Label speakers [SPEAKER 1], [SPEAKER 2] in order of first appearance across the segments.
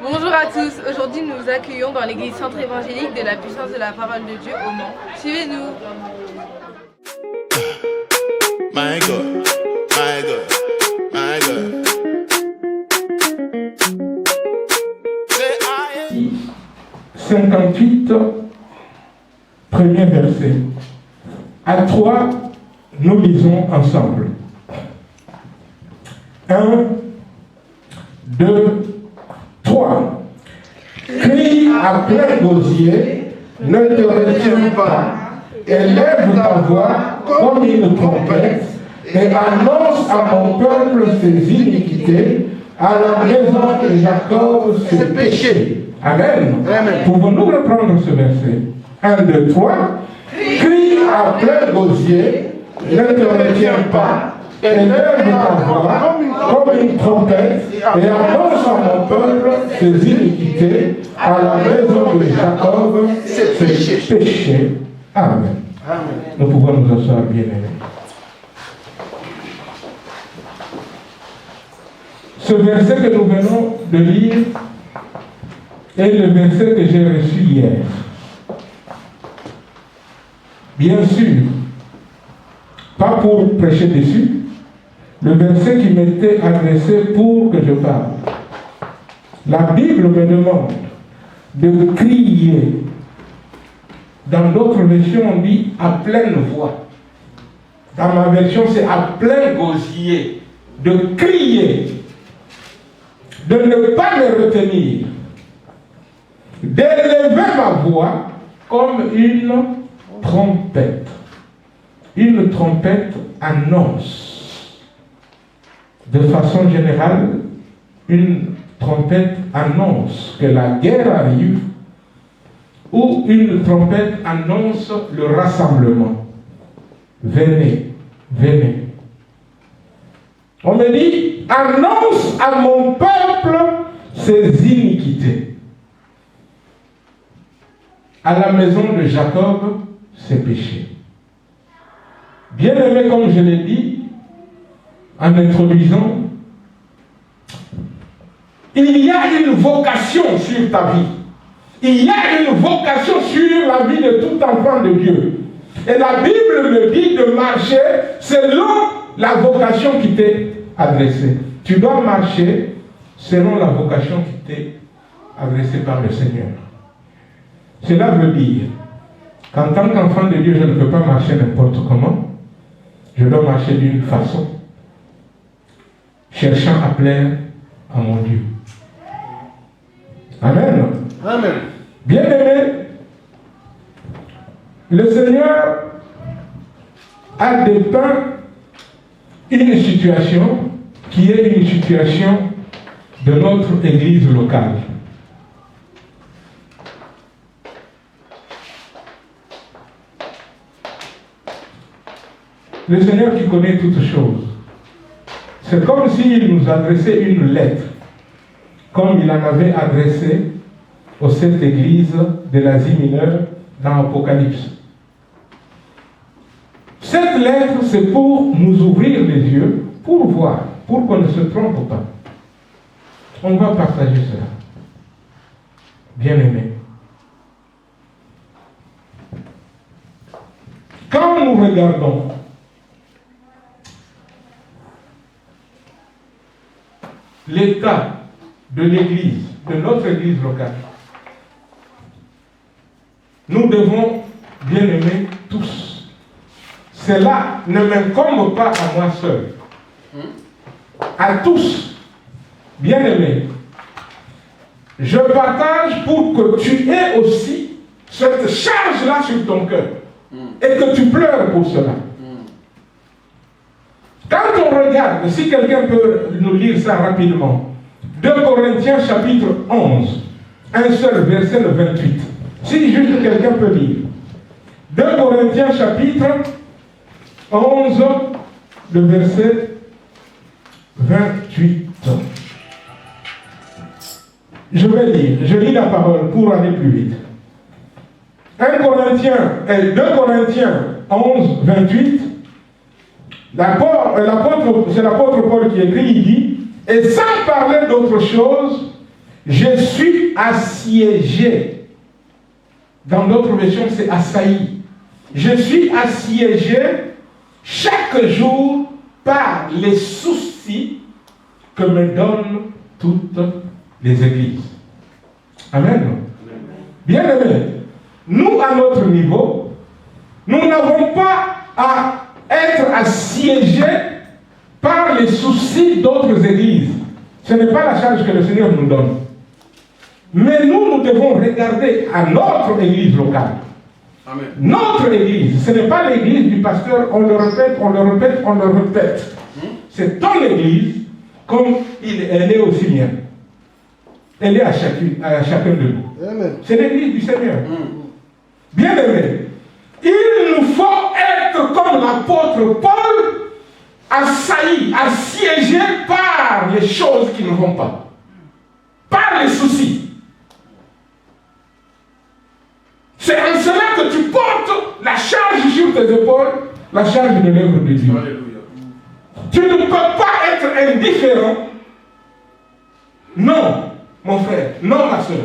[SPEAKER 1] Bonjour à tous, aujourd'hui nous vous accueillons dans l'église centre évangélique de la puissance de la parole de Dieu au Mans. Suivez-nous.
[SPEAKER 2] My God, my God, my God.
[SPEAKER 3] 58, premier verset. À 3, nous lisons ensemble. 1, 2, 3. Crie à plein gosier, ne te retiens pas, élève ta voix comme une trompette, et annonce à mon peuple ses iniquités, à la maison de Jacob ses péchés. Amen. Amen. Pouvons-nous reprendre ce verset? 1, 2, 3. Crie à plein gosier, ne te retiens pas, élève ta voix comme une trompette, et annonce à mon peuple ses iniquités, à la maison de Jacob ses péchés. Amen. Amen. Nous pouvons nous asseoir, bien-aimés. Ce verset que nous venons de lire est le verset que j'ai reçu hier. Bien sûr, pas pour prêcher dessus, le verset qui m'était adressé pour que je parle. La Bible me demande de crier. Dans d'autres versions, on dit à pleine voix. Dans ma version, c'est à plein gosier. De crier. De ne pas me retenir. D'élever ma voix comme une trompette. Une trompette annonce. De façon générale, une trompette annonce que la guerre arrive, ou une trompette annonce le rassemblement. Venez, venez. On me dit, annonce à mon peuple ses iniquités. À la maison de Jacob, ses péchés. Bien aimé, comme je l'ai dit, en introduisant, il y a une vocation sur ta vie. Il y a une vocation sur la vie de tout enfant de Dieu. Et la Bible me dit de marcher selon la vocation qui t'est adressée. Tu dois marcher selon la vocation qui t'est adressée par le Seigneur. Cela veut dire qu'en tant qu'enfant de Dieu, je ne peux pas marcher n'importe comment. Je dois marcher d'une façon, cherchant à plaire à mon Dieu. Amen. Amen. Bien-aimé, le Seigneur a dépeint une situation qui est une situation de notre église locale. Le Seigneur qui connaît toutes choses. C'est comme s'il nous adressait une lettre, comme il en avait adressé aux 7 églises de l'Asie mineure dans l'Apocalypse. Cette lettre, c'est pour nous ouvrir les yeux, pour voir, pour qu'on ne se trompe pas. On va partager cela. Bien-aimés. Quand nous regardons l'état de l'église, de notre église locale, nous devons, bien aimer tous. Cela ne m'incombe pas à moi seul. À tous, bien aimés. Je partage pour que tu aies aussi cette charge-là sur ton cœur. Et que tu pleures pour cela. Quand on regarde, si quelqu'un peut nous lire ça rapidement, 2 Corinthiens chapitre 11, un seul verset, le 28. Si juste quelqu'un peut lire. 2 Corinthiens chapitre 11, le verset 28. Je vais lire, je lis la parole pour aller plus vite. 2 Corinthiens 11, 28. C'est l'apôtre Paul qui écrit, il dit, et sans parler d'autre chose, Je suis assiégé. Dans d'autres versions, c'est assailli. Je suis assiégé chaque jour par les soucis que me donnent toutes les églises. Amen. Bien-aimés, nous, à notre niveau, nous n'avons pas à être assiégés par les soucis d'autres églises. Ce n'est pas la charge que le Seigneur nous donne. Mais nous devons regarder à notre église locale.
[SPEAKER 4] Amen.
[SPEAKER 3] Notre église, ce n'est pas l'église du pasteur, on le répète, on le répète, on le répète. C'est ton église, comme elle est aussi mienne. Elle est à chacun de nous.
[SPEAKER 4] Amen.
[SPEAKER 3] C'est l'église du Seigneur. Bien aimé, il nous faut être comme l'apôtre Paul, assailli, assiégé par les choses qui ne vont pas, par les soucis. C'est en cela que tu portes la charge sur tes épaules, la charge de l'œuvre de Dieu.
[SPEAKER 4] Alléluia.
[SPEAKER 3] Tu ne peux pas être indifférent. Non, mon frère, non, ma soeur.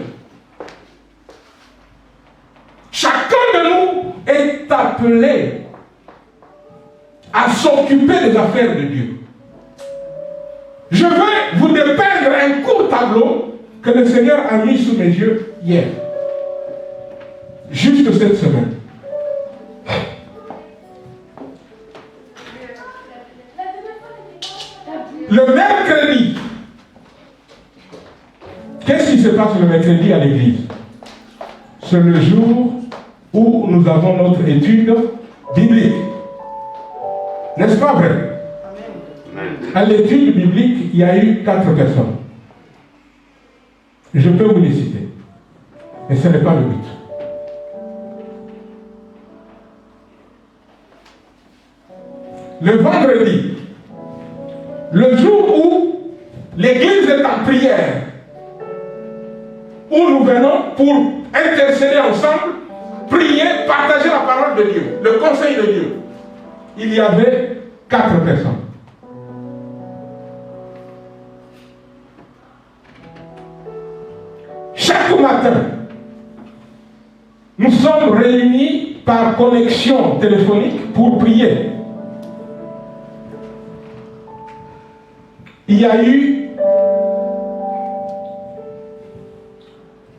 [SPEAKER 3] Chacun de nous est appelé à s'occuper des affaires de Dieu. Je vais vous dépeindre un court tableau que le Seigneur a mis sous mes yeux hier. Juste cette semaine. Le mercredi, qu'est-ce qui se passe le mercredi à l'église? C'est le jour où nous avons notre étude biblique. N'est-ce pas vrai? À l'étude biblique, il y a eu 4 personnes. Je peux vous les citer. Mais ce n'est pas le but. Le vendredi, le jour où l'église est en prière, où nous venons pour intercéder ensemble, prier, partager la parole de Dieu, le conseil de Dieu, il y avait 4 personnes. Chaque matin, nous sommes réunis par connexion téléphonique pour prier. Il y a eu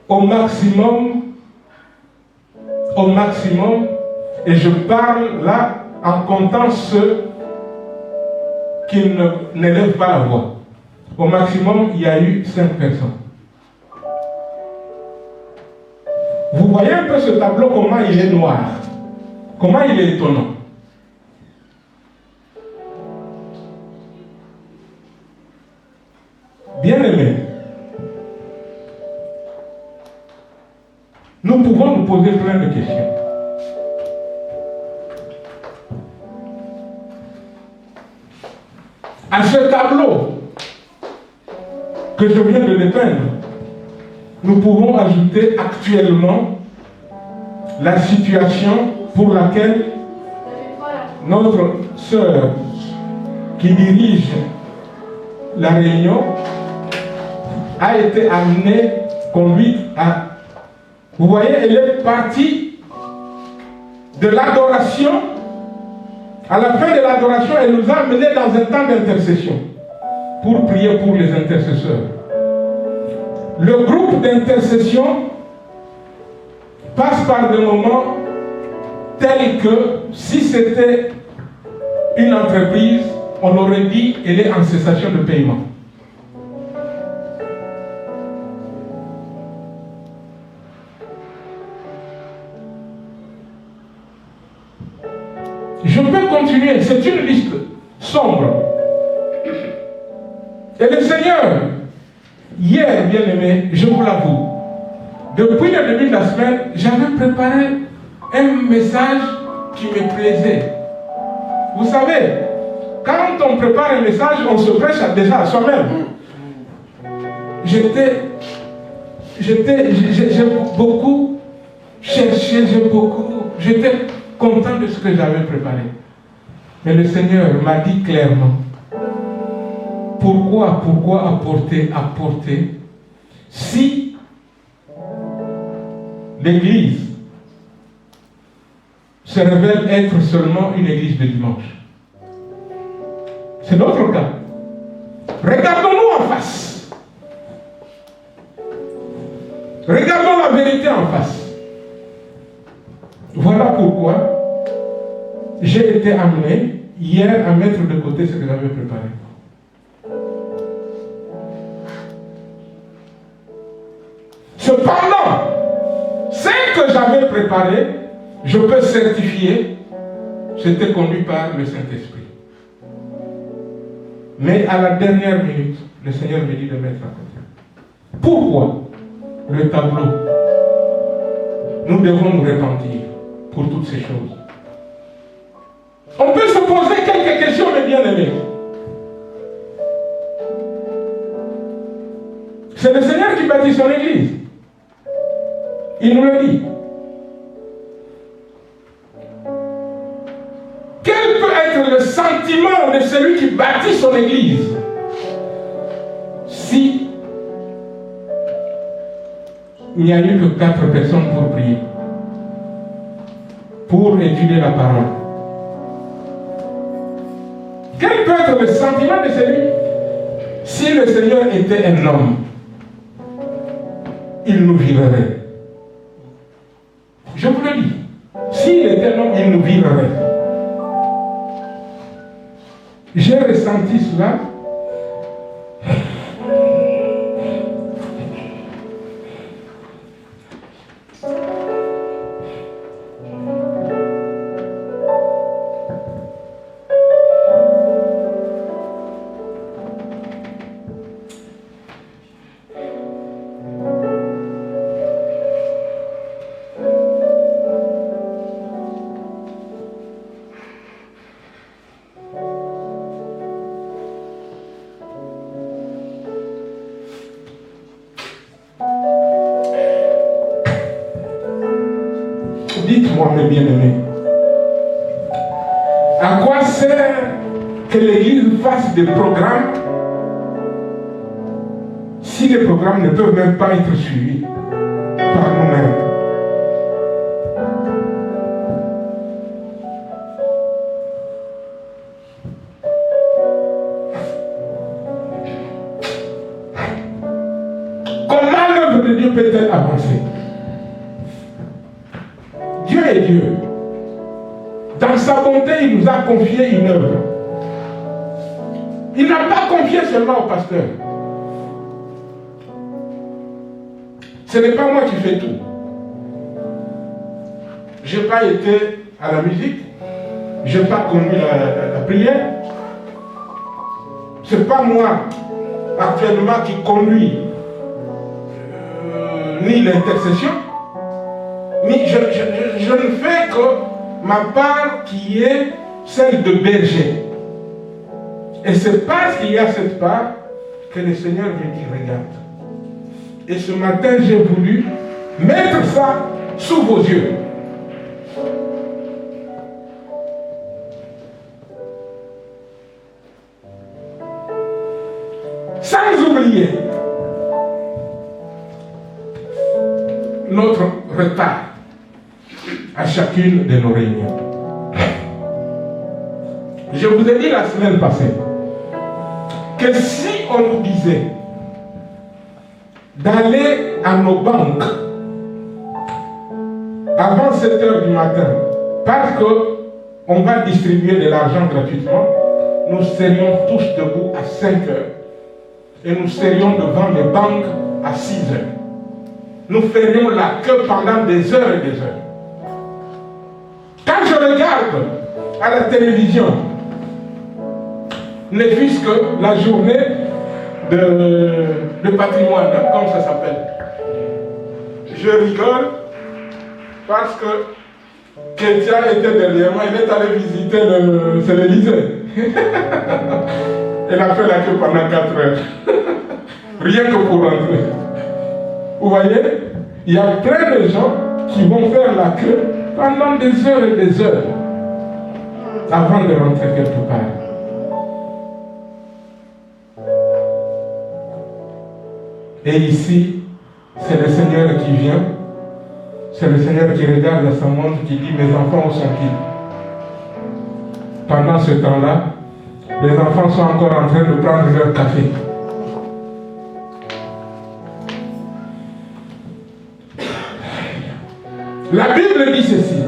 [SPEAKER 3] au maximum, et je parle là en comptant ceux qui n'élèvent pas la voix. Au maximum, il y a eu 5 personnes. Vous voyez un peu ce tableau, comment il est noir, comment il est étonnant. Bien-aimés, nous pouvons nous poser plein de questions. À ce tableau que je viens de dépeindre, nous pouvons ajouter actuellement la situation pour laquelle notre sœur qui dirige la réunion a été amenée, conduite à... Vous voyez, elle est partie de l'adoration. À la fin de l'adoration, elle nous a amenés dans un temps d'intercession pour prier pour les intercesseurs. Le groupe d'intercession passe par des moments tels que si c'était une entreprise, on aurait dit qu'elle est en cessation de paiement. Je peux continuer, c'est une liste sombre. Et le Seigneur, hier, bien-aimé, je vous l'avoue, depuis le début de la semaine, j'avais préparé un message qui me plaisait. Vous savez, quand on prépare un message, on se prêche déjà à soi-même. J'ai beaucoup cherché, j'étais content de ce que j'avais préparé. Mais le Seigneur m'a dit clairement, pourquoi apporter? si l'Église se révèle être seulement une église de dimanche. C'est notre cas. Regardons-nous en face. Regardons la vérité en face. Voilà pourquoi j'ai été amené hier à mettre de côté ce que j'avais préparé. Cependant, ce que j'avais préparé, je peux certifier, c'était conduit par le Saint-Esprit. Mais à la dernière minute, le Seigneur me dit de mettre à côté. Pourquoi le tableau? Nous devons nous repentir pour toutes ces choses. On peut se poser quelques questions, mes bien-aimés. C'est le Seigneur qui bâtit son Église. Il nous le dit. Quel peut être le sentiment de celui qui bâtit son Église si il n'y a eu que 4 personnes pour prier, pour étudier la parole? Quel peut être le sentiment de celui si le Seigneur était un homme? Il nous virerait. Je vous le dis. S'il était un homme, il nous virerait. J'ai ressenti cela. Dites-moi, mes bien-aimés, à quoi sert que l'Église fasse des programmes si les programmes ne peuvent même pas être suivis par nous-mêmes? Comment l'œuvre de Dieu peut-elle avancer? Dieu est Dieu. Dans sa bonté, il nous a confié une œuvre. Il n'a pas confié seulement au pasteur. Ce n'est pas moi qui fais tout. Je n'ai pas été à la musique. Je n'ai pas conduit la prière. Ce n'est pas moi actuellement qui conduis ni l'intercession. Mais je ne fais que ma part qui est celle de berger. Et c'est parce qu'il y a cette part que le Seigneur me dit, regarde. Et ce matin, j'ai voulu mettre ça sous vos yeux. Sans oublier notre retard à chacune de nos réunions. Je vous ai dit la semaine passée que si on nous disait d'aller à nos banques avant 7 h du matin parce qu'on va distribuer de l'argent gratuitement, nous serions tous debout à 5 h et nous serions devant les banques à 6 h. Nous ferions la queue pendant des heures et des heures. Quand je regarde à la télévision, ne fût-ce que la journée de patrimoine, hein, comme ça s'appelle, je rigole parce que Kétia était derrière moi, elle est allée visiter l'Élysée. Elle a fait la queue pendant 4 heures. Rien que pour rentrer. Vous voyez, il y a plein de gens qui vont faire la queue pendant des heures et des heures avant de rentrer quelque part. Et ici, c'est le Seigneur qui vient. C'est le Seigneur qui regarde sa montre, qui dit, mes enfants, où sont-ils? Pendant ce temps-là, les enfants sont encore en train de prendre leur café. La Bible dit ceci.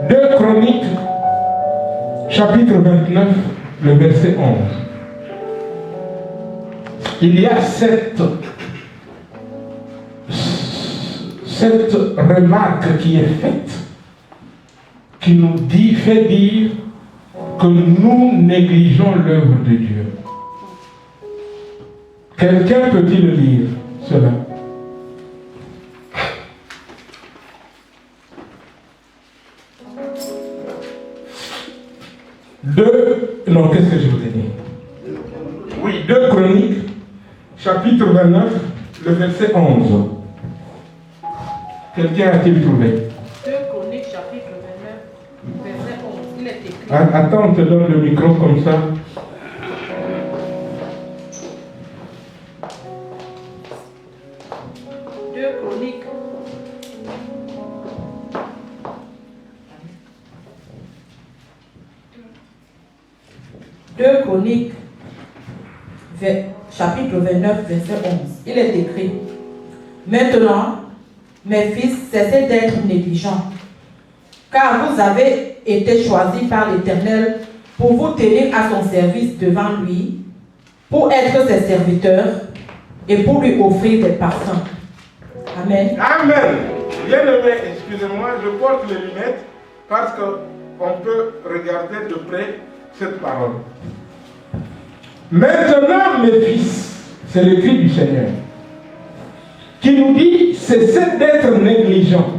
[SPEAKER 3] 2 Chroniques, chapitre 29, le verset 11. Il y a cette remarque qui est faite, qui nous fait dire que nous négligeons l'œuvre de Dieu. Quelqu'un peut-il lire cela? Non, qu'est-ce que je vous ai dit? Oui, 2 Chroniques, chapitre 29, le verset 11. Quelqu'un a-t-il trouvé?
[SPEAKER 1] 2 Chroniques, chapitre 29, verset 11. Il est écrit.
[SPEAKER 3] Attends, on te donne le micro comme ça.
[SPEAKER 4] Deux Chroniques, chapitre 29, verset 11. Il est écrit: Maintenant, mes fils, cessez d'être négligents, car vous avez été choisis par l'Éternel pour vous tenir à son service devant lui, pour être ses serviteurs et pour lui offrir des parfums. Amen.
[SPEAKER 3] Amen. Bien-aimé, excusez-moi, je porte les lunettes parce qu'on peut regarder de près cette parole. Maintenant, mes fils, c'est le cri du Seigneur, qui nous dit, cessez d'être négligents.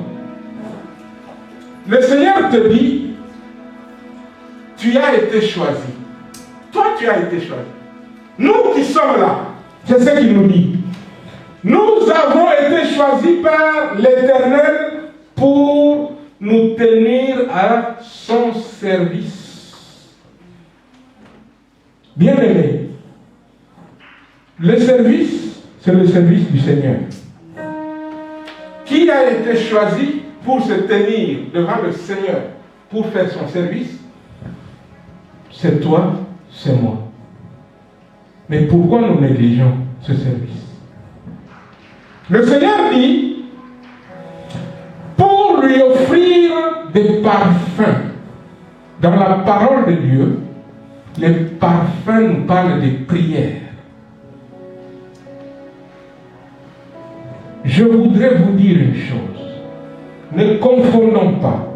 [SPEAKER 3] Le Seigneur te dit, tu as été choisi. Toi, tu as été choisi. Nous qui sommes là, c'est ce qu'il nous dit. Nous avons été choisis par l'Éternel pour nous tenir à son service. Bien-aimé, le service, c'est le service du Seigneur. Qui a été choisi pour se tenir devant le Seigneur pour faire son service? C'est toi, c'est moi. Mais pourquoi nous négligeons ce service? Le Seigneur dit, pour lui offrir des parfums. Dans la parole de Dieu, les parfums nous parlent des prières. Je voudrais vous dire une chose. Ne confondons pas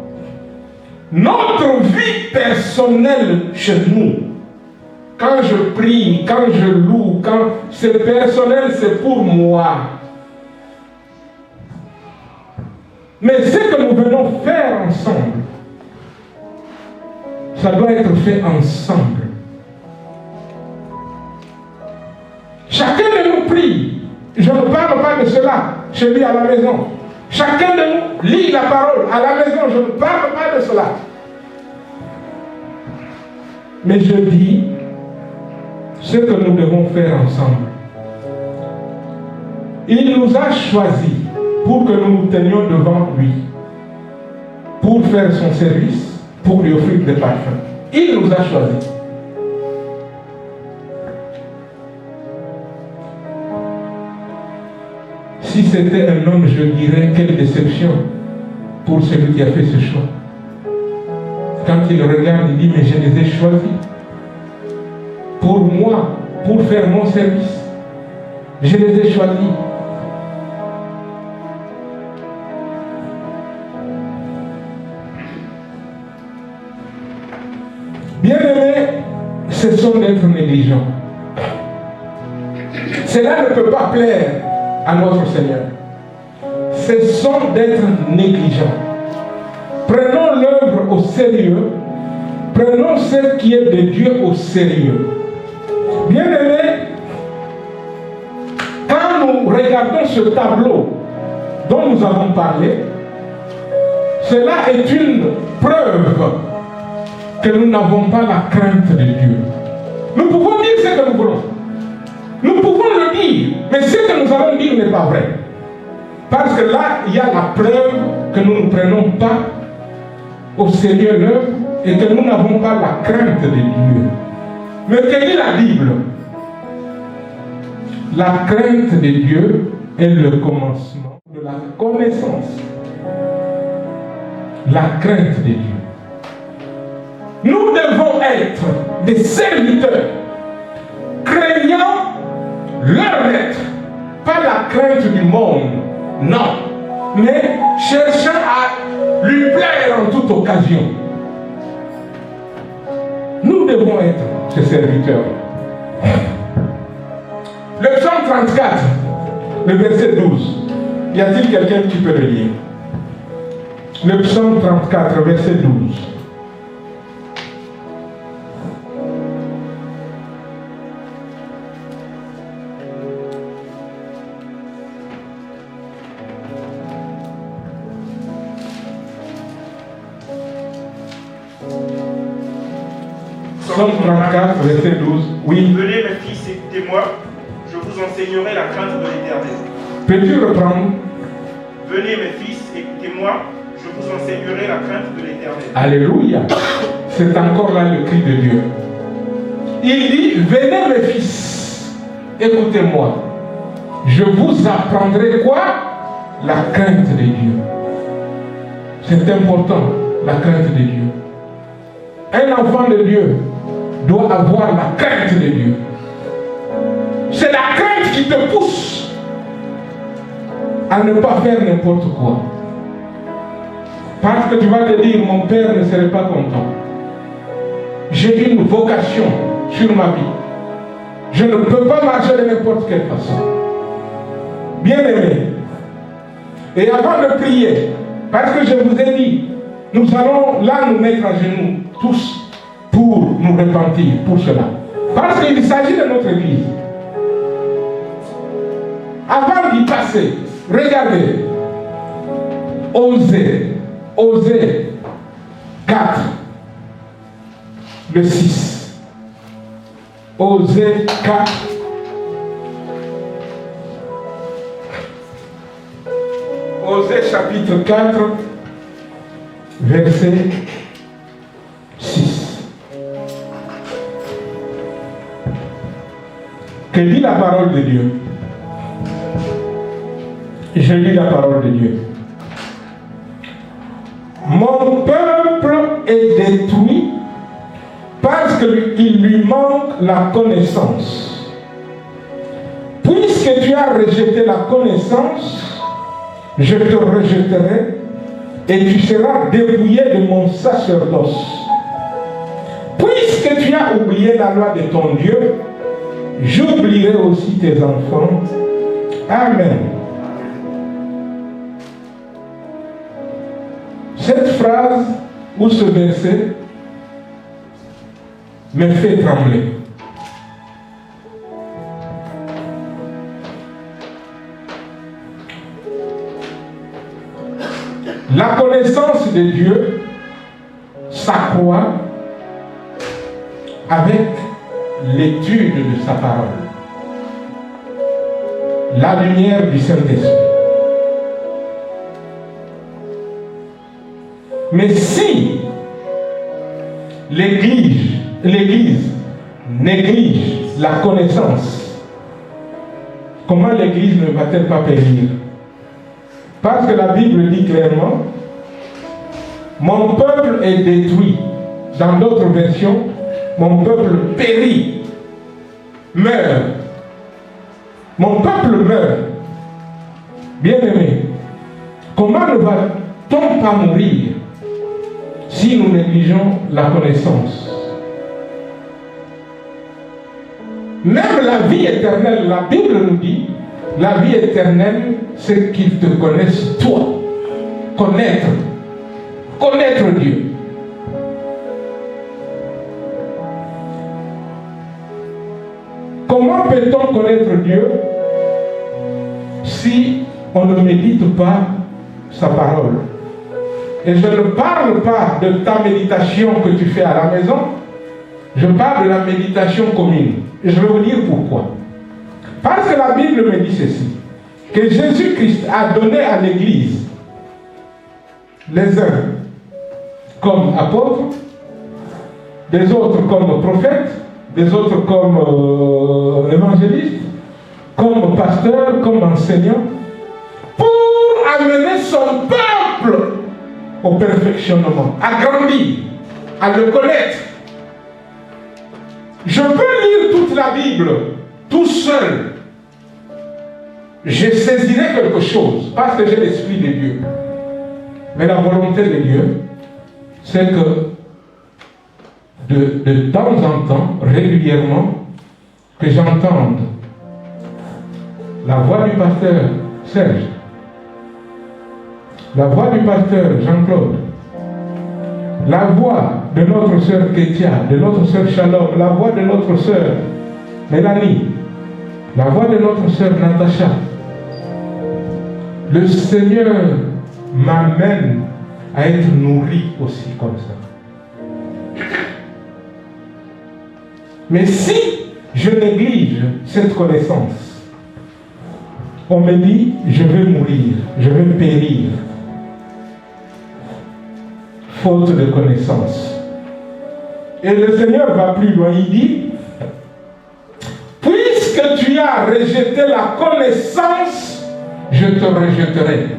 [SPEAKER 3] notre vie personnelle chez nous. Quand je prie, quand je loue, quand c'est personnel, c'est pour moi. Mais ce que nous venons faire ensemble, ça doit être fait ensemble. Chacun de nous prie. Je ne parle pas de cela chez lui à la maison. Chacun de nous lit la parole à la maison. Je ne parle pas de cela. Mais je dis ce que nous devons faire ensemble. Il nous a choisis pour que nous nous tenions devant lui, pour faire son service, pour lui offrir des parfums. Il nous a choisis. Si c'était un homme, je dirais quelle déception pour celui qui a fait ce choix. Quand il regarde, il dit, mais je les ai choisis pour moi, pour faire mon service. Je les ai choisis. Bien-aimés, cessons d'être négligents. Cela ne peut pas plaire à notre Seigneur. Cessons d'être négligents. Prenons l'œuvre au sérieux. Prenons ce qui est de Dieu au sérieux. Bien-aimés, quand nous regardons ce tableau dont nous avons parlé, cela est une preuve que nous n'avons pas la crainte de Dieu. Nous pouvons dire ce que nous voulons. Nous pouvons le dire, mais ce que nous allons dire n'est pas vrai. Parce que là, il y a la preuve que nous ne prenons pas au sérieux l'œuvre et que nous n'avons pas la crainte de Dieu. Mais que dit la Bible? La crainte de Dieu est le commencement de la connaissance. La crainte de Dieu. Nous devons être des serviteurs, craignant leur maître, pas la crainte du monde, non, mais cherchant à lui plaire en toute occasion. Nous devons être ces serviteurs. Le psaume 34, le verset 12. Y a-t-il quelqu'un qui peut le lire? Le psaume 34, verset 12. Psaume 34, verset 12. Oui.
[SPEAKER 5] Venez mes fils, écoutez-moi, je vous enseignerai la crainte de l'Éternel.
[SPEAKER 3] Peux-tu reprendre?
[SPEAKER 5] Venez mes fils, écoutez-moi, je vous enseignerai la crainte de l'Éternel.
[SPEAKER 3] Alléluia. C'est encore là le cri de Dieu. Il dit, venez mes fils, écoutez-moi. Je vous apprendrai quoi? La crainte de Dieu. C'est important, la crainte de Dieu. Un enfant de Dieu doit avoir la crainte de Dieu. C'est la crainte qui te pousse à ne pas faire n'importe quoi. Parce que tu vas te dire, mon père ne serait pas content. J'ai une vocation sur ma vie. Je ne peux pas marcher de n'importe quelle façon. Bien-aimé, et avant de prier, parce que je vous ai dit, nous allons là nous mettre à genoux, tous, pour nous repentir, pour cela. Parce qu'il s'agit de notre église. Avant d'y passer, regardez, Osée 4, le 6. Osée 4. Osée chapitre 4, verset 6. Que dit la parole de Dieu? Je lis la parole de Dieu. Mon peuple est détruit parce qu'il lui manque la connaissance. Puisque tu as rejeté la connaissance, je te rejetterai et tu seras dépouillé de mon sacerdoce. Puisque tu as oublié la loi de ton Dieu, j'oublierai aussi tes enfants. Amen. Cette phrase ou ce verset me fait trembler. La connaissance de Dieu s'accroît avec l'étude de sa parole. La lumière du Saint-Esprit. Mais si l'Église néglige la connaissance, comment l'Église ne va-t-elle pas périr? Parce que la Bible dit clairement, mon peuple est détruit. Dans d'autres versions, mon peuple périt, meurt. Mon peuple meurt. Bien-aimé, comment ne va-t-on pas mourir si nous négligeons la connaissance? Même la vie éternelle, la Bible nous dit, la vie éternelle, c'est qu'ils te connaissent toi. Connaître Dieu. Comment peut-on connaître Dieu si on ne médite pas sa parole? Et je ne parle pas de ta méditation que tu fais à la maison, je parle de la méditation commune. Et je vais vous dire pourquoi. Parce que la Bible me dit ceci. que Jésus-Christ a donné à l'Église, les uns comme apôtres, des autres comme prophètes, des autres comme évangélistes, comme pasteurs, comme enseignants, pour amener son peuple au perfectionnement, à grandir, à le connaître. Je peux lire toute la Bible tout seul. Je saisirai quelque chose parce que j'ai l'Esprit de Dieu. Mais la volonté de Dieu, c'est que de temps en temps, régulièrement, que j'entende la voix du pasteur Serge, la voix du pasteur Jean-Claude, la voix de notre sœur Kétia, de notre sœur Shalom, la voix de notre sœur Mélanie, la voix de notre sœur Natacha. Le Seigneur m'amène à être nourri aussi comme ça. Mais si je néglige cette connaissance, on me dit, je vais mourir, je vais périr, faute de connaissance. Et le Seigneur va plus loin, il dit, puisque tu as rejeté la connaissance, je te rejetterai.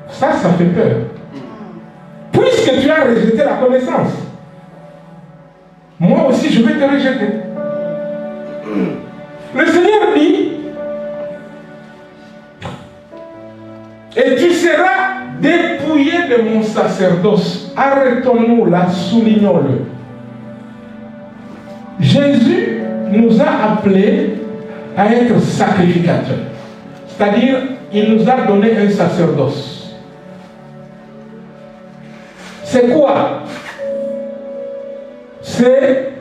[SPEAKER 3] Ça fait peur. Puisque tu as rejeté la connaissance, moi aussi je vais te rejeter. Le Seigneur dit, et tu seras dépouillé de mon sacerdoce. Arrêtons-nous là, soulignons-le. Jésus nous a appelés à être sacrificateurs. C'est-à-dire, il nous a donné un sacerdoce. C'est quoi? C'est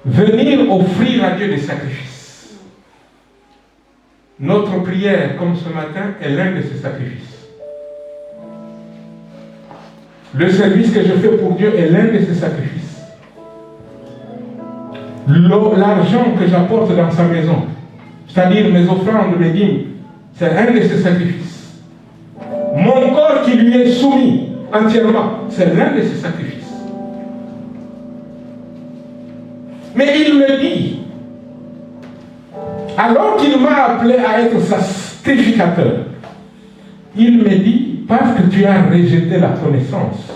[SPEAKER 3] venir offrir à Dieu des sacrifices. Notre prière, comme ce matin, est l'un de ces sacrifices. Le service que je fais pour Dieu est l'un de ces sacrifices. L'argent que j'apporte dans sa maison, c'est-à-dire mes offrandes, mes dîmes, c'est un de ces sacrifices. Mon corps qui lui est soumis entièrement, c'est l'un de ces sacrifices. Mais il me dit, alors qu'il m'a appelé à être sacrificateur, il me dit, parce que tu as rejeté la connaissance,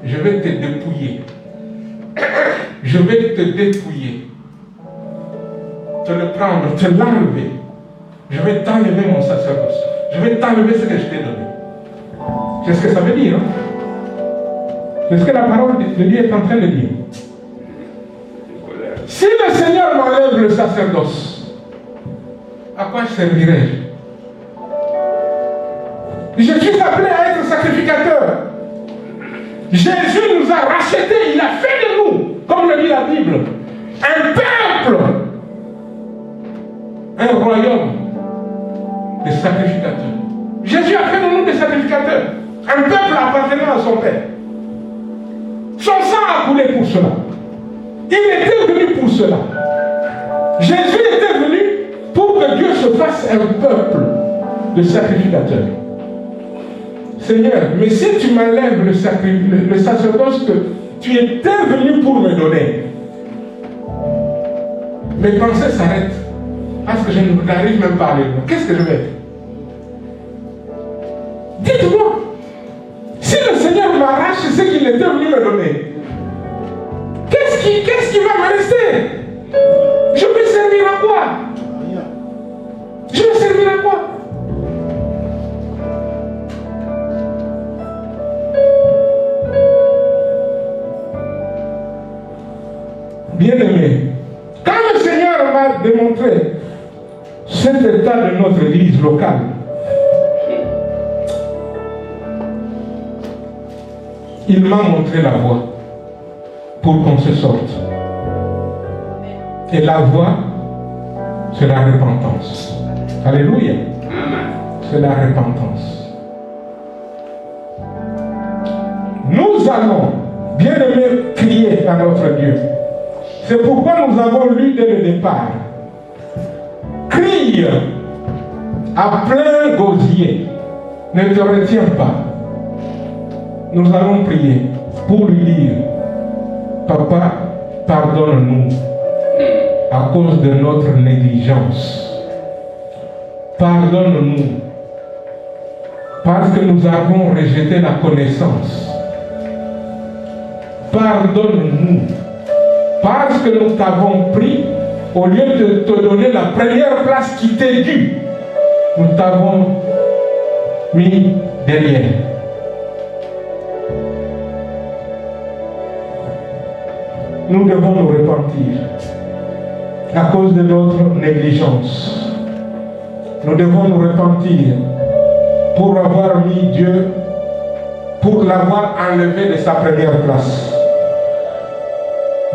[SPEAKER 3] je vais te dépouiller. Je vais te dépouiller. Te le prendre, te l'enlever. Je vais t'enlever mon sacerdoce. Je vais t'enlever ce que je t'ai donné. C'est ce que ça veut dire. Hein? C'est ce que la parole de Dieu est en train de dire. Si le Seigneur m'enlève le sacerdoce, à quoi servirai-je? Je suis appelé à être sacrificateur. Jésus nous a rachetés, il a fait de nous, comme le dit la Bible, un peuple, un royaume de sacrificateurs. Jésus a fait de nous des sacrificateurs, un peuple appartenant à son Père. Son sang a coulé pour cela. Il était venu pour cela. Jésus était venu pour que Dieu se fasse un peuple de sacrificateurs. Seigneur, mais si tu m'enlèves le sacerdoce que tu étais venu pour me donner, mes pensées s'arrêtent parce que je n'arrive même pas à aller. Qu'est-ce que je vais faire? Dites-moi, si le Seigneur m'arrache ce qu'il était venu me donner, qu'est-ce qui va me rester? Je vais servir à quoi? Je vais servir à quoi? Bien-aimé, quand le Seigneur m'a démontré cet état de notre église locale, il m'a montré la voie pour qu'on se sorte. Et la voie, c'est la repentance. Alléluia. C'est la repentance. Nous allons, bien-aimés, crier à notre Dieu. C'est pourquoi nous avons lu dès le départ. Crie fille à plein gosier ne te retient pas, nous allons prier pour lui dire, Papa, pardonne-nous à cause de notre négligence. Pardonne-nous parce que nous avons rejeté la connaissance. Pardonne-nous parce que nous t'avons pris au lieu de te donner la première place qui t'est due. Nous t'avons mis derrière. Nous devons nous repentir à cause de notre négligence. Nous devons nous repentir pour avoir mis Dieu, pour l'avoir enlevé de sa première place.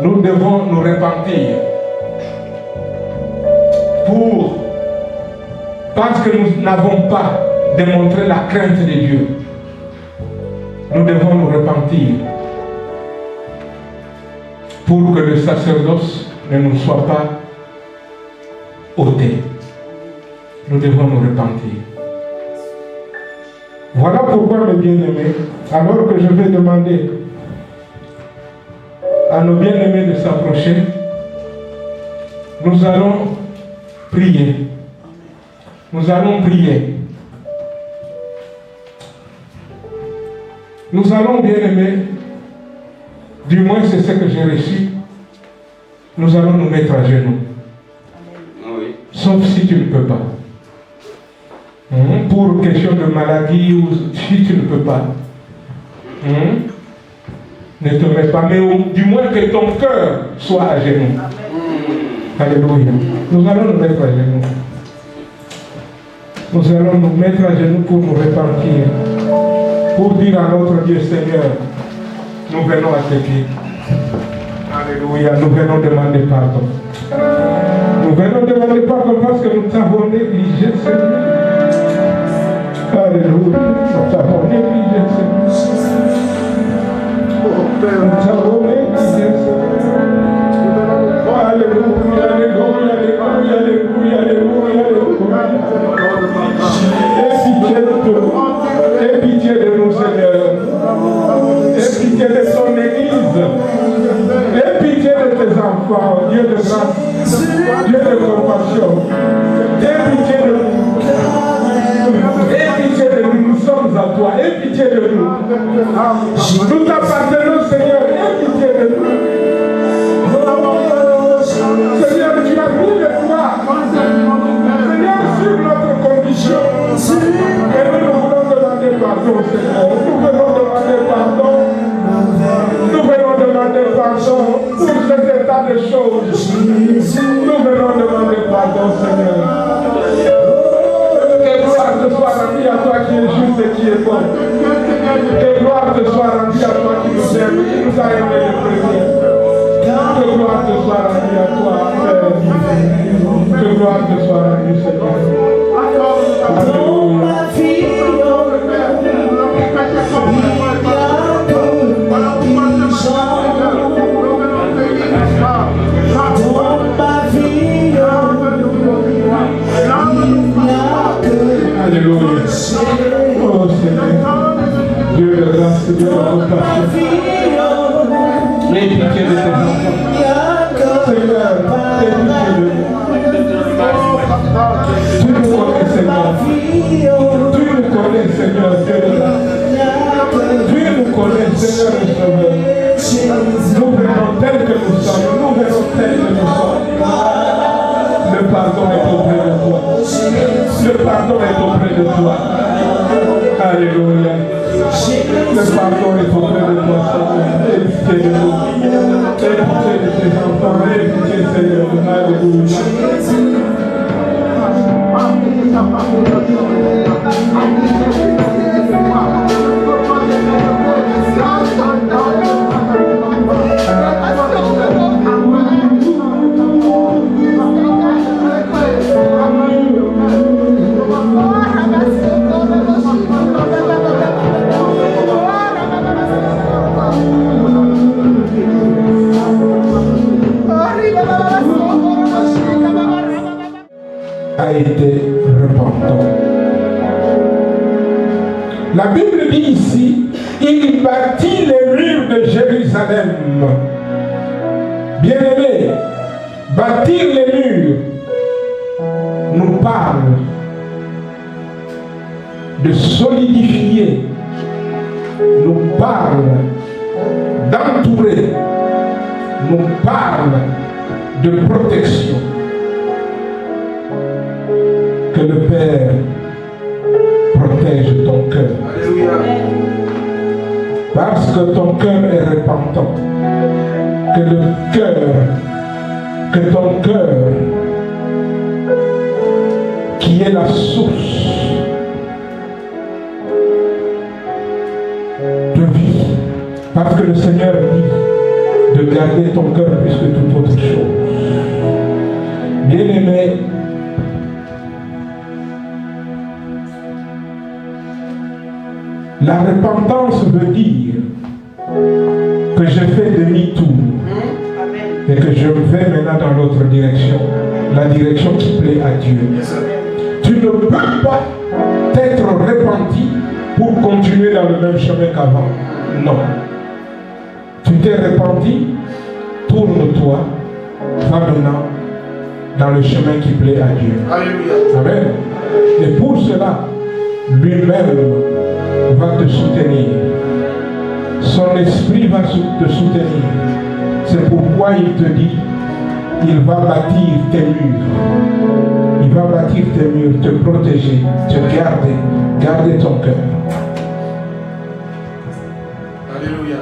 [SPEAKER 3] Nous devons nous repentir parce que nous n'avons pas démontré la crainte de Dieu. Nous devons nous repentir pour que le sacerdoce ne nous soit pas ôté. Nous devons nous repentir. Voilà pourquoi, mes bien-aimés, alors que je vais demander à nos bien-aimés de s'approcher, nous allons prier. Nous allons prier. Nous allons, bien-aimés, du moins c'est ce que j'ai reçu, nous allons nous mettre à genoux. Oui. Sauf si tu ne peux pas. Pour question de maladie ou si tu ne peux pas. Ne te mets pas, mais du moins que ton cœur soit à genoux. Alléluia. Nous allons nous mettre à genoux. Nous allons nous mettre à genoux pour nous repentir. Pour dire à notre Dieu Seigneur, nous venons à tes pieds. Alléluia. Nous venons demander pardon. Nous venons demander pardon parce que nous t'avons négligé, Seigneur. Alléluia. Nous t'avons négligé, Seigneur. Nous t'avons négligé, Seigneur. Alléluia, alléluia, alléluia, alléluia, alléluia, alléluia. Aie pitié de nous, Seigneur. Aie pitié de ton Église. Aie pitié de tes enfants, Dieu de grâce, Dieu de compassion. Aie pitié de nous. Aie pitié de nous, nous sommes à toi. Aie pitié de nous. Nous t'appartenons, Seigneur. Aie pitié de nous. Seigneur, tu as mis le doigt, Seigneur, sur notre condition. Et nous voulons demander pardon, Seigneur. Nous venons demander pardon. Nous venons demander pardon pour cet état de choses. Nous venons demander pardon, Seigneur. Que gloire te soit rendue à toi qui est juste et qui est bon. Que gloire te soit rendue à toi qui nous aime, qui nous a aimés le premier. Que gloire te soit rendue à toi, Père. Que gloire te soit rendue, Seigneur. Alléluia. Alléluia. Oh Seigneur, Dieu de grâce, Dieu de compassion. Aie pitié de tes enfants. Seigneur, aie pitié de nous. Tu nous connais, Seigneur. Tu nous connais, Seigneur, Dieu de grâce. Tu nous connais, Seigneur et Sauveur. Nous venons tels que nous sommes. Nous venons tels que nous sommes. Le pardon est auprès de toi. Le pardon est auprès de toi. Alléluia. Le pardon est auprès de toi, Seigneur. Aie pitié de nous. Aie pitié de tes enfants. Aie pitié, Seigneur. Alléluia. a été repentant. La Bible dit ici, il bâtit les murs de Jérusalem. Bien-aimés, bâtir les murs nous parle de solidifier, nous parle d'entourer, nous parle de protection. Que le Père protège ton cœur. Parce que ton cœur est repentant. Que ton cœur, qui est la source de vie, parce que le Seigneur dit de garder ton cœur plus que toute autre chose. Bien-aimé, la repentance veut dire que je fais demi-tour et que je vais maintenant dans l'autre direction, la direction qui plaît à Dieu. Tu ne peux pas t'être repenti pour continuer dans le même chemin qu'avant. Non. Tu t'es repenti, tourne-toi, va maintenant dans le chemin qui plaît à Dieu. Amen. Et pour cela, lui-même va te soutenir. Son esprit va te soutenir. C'est pourquoi il te dit, il va bâtir tes murs. Il va bâtir tes murs, te protéger, te garder ton cœur.
[SPEAKER 6] Alléluia.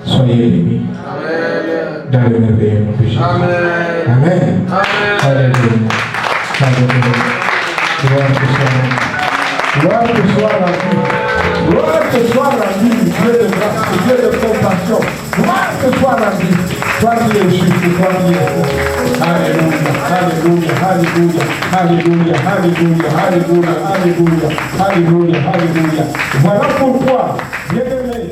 [SPEAKER 3] Soyez bénis.
[SPEAKER 6] Amen.
[SPEAKER 3] Dans le merveilleux nom de Jésus.
[SPEAKER 6] Amen.
[SPEAKER 3] Amen. Alléluia. Alléluia. Gloire te soit. Gloire te soit la vie. Gloire te soit la vie, Dieu de grâce, Dieu de compassion. Gloire te soit la vie. Toi qui es juste, toi qui es saint. Alléluia, alléluia, alléluia, alléluia, alléluia, alléluia, alléluia, alléluia, alléluia. Voilà pourquoi, bien-aimés,